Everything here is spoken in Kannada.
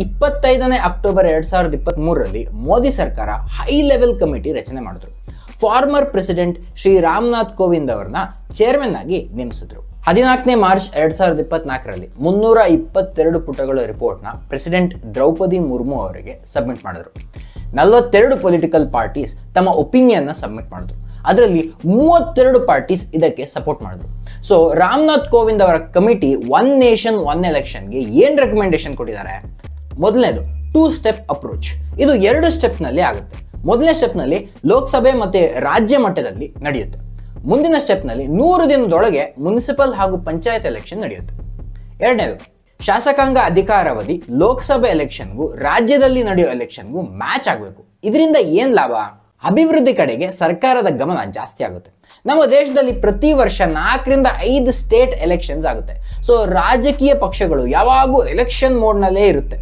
25ನೇ ಅಕ್ಟೋಬರ್ 2023ರಲ್ಲಿ ಮೋದಿ ಸರ್ಕಾರ ಹೈ ಲೆವೆಲ್ ಕಮಿಟಿ ರಚನೆ ಮಾಡಿದ್ರು. ಫಾರ್ಮರ್ ಪ್ರೆಸಿಡೆಂಟ್ ಶ್ರೀ ರಾಮನಾಥ್ ಕೋವಿಂದ್ ಅವರನ್ನ ಚೇರ್ಮನ್ ಆಗಿ ನೇಮಿಸಿದ್ರು. 14ನೇ ಮಾರ್ಚ್ 2024ರಲ್ಲಿ 322 ಪುಟಗಳ ರಿಪೋರ್ಟ್ನ ಪ್ರೆಸಿಡೆಂಟ್ ದ್ರೌಪದಿ ಮುರ್ಮು ಅವರಿಗೆ ಸಬ್ಮಿಟ್ ಮಾಡಿದ್ರು. 42 ಪೊಲಿಟಿಕಲ್ ಪಾರ್ಟೀಸ್ ತಮ್ಮ ಒಪಿನಿಯನ್ನ ಸಬ್ಮಿಟ್ ಮಾಡಿದ್ರು. ಅದರಲ್ಲಿ 32 ಪಾರ್ಟೀಸ್ ಇದಕ್ಕೆ ಸಪೋರ್ಟ್ ಮಾಡಿದ್ರು. ಸೊ ರಾಮನಾಥ್ ಕೋವಿಂದ್ ಅವರ ಕಮಿಟಿ ಒನ್ ನೇಷನ್ ಒನ್ ಎಲೆಕ್ಷನ್ಗೆ ಏನ್ ರೆಕಮೆಂಡೇಶನ್ ಕೊಟ್ಟಿದ್ದಾರೆ? ಮೊದಲನೇದು 2 ಸ್ಟೆಪ್ ಅಪ್ರೋಚ್. ಇದು 2 ಸ್ಟೆಪ್ನಲ್ಲಿ ಆಗುತ್ತೆ. ಮೊದಲನೇ ಸ್ಟೆಪ್ನಲ್ಲಿ ಲೋಕಸಭೆ ಮತ್ತೆ ರಾಜ್ಯ ಮಟ್ಟದಲ್ಲಿ ನಡೆಯುತ್ತೆ. ಮುಂದಿನ ಸ್ಟೆಪ್ನಲ್ಲಿ 100 ದಿನದೊಳಗೆ ಮುನ್ಸಿಪಲ್ ಹಾಗೂ ಪಂಚಾಯತ್ ಎಲೆಕ್ಷನ್ ನಡೆಯುತ್ತೆ. ಎರಡನೇದು ಶಾಸಕಾಂಗ ಅಧಿಕಾರಾವಧಿ ಲೋಕಸಭೆ ಎಲೆಕ್ಷನ್ಗೂ ರಾಜ್ಯದಲ್ಲಿ ನಡೆಯೋ ಎಲೆಕ್ಷನ್ಗೂ ಮ್ಯಾಚ್ ಆಗಬೇಕು. ಇದರಿಂದ ಏನ್ ಲಾಭ? ಅಭಿವೃದ್ಧಿ ಕಡೆಗೆ ಸರ್ಕಾರದ ಗಮನ ಜಾಸ್ತಿ ಆಗುತ್ತೆ. ನಮ್ಮ ದೇಶದಲ್ಲಿ ಪ್ರತಿ ವರ್ಷ 4 ರಿಂದ 5 ಸ್ಟೇಟ್ ಎಲೆಕ್ಷನ್ಸ್ ಆಗುತ್ತೆ. ಸೊ ರಾಜಕೀಯ ಪಕ್ಷಗಳು ಯಾವಾಗೂ ಎಲೆಕ್ಷನ್ ಮೋಡ್ನಲ್ಲೇ ಇರುತ್ತೆ.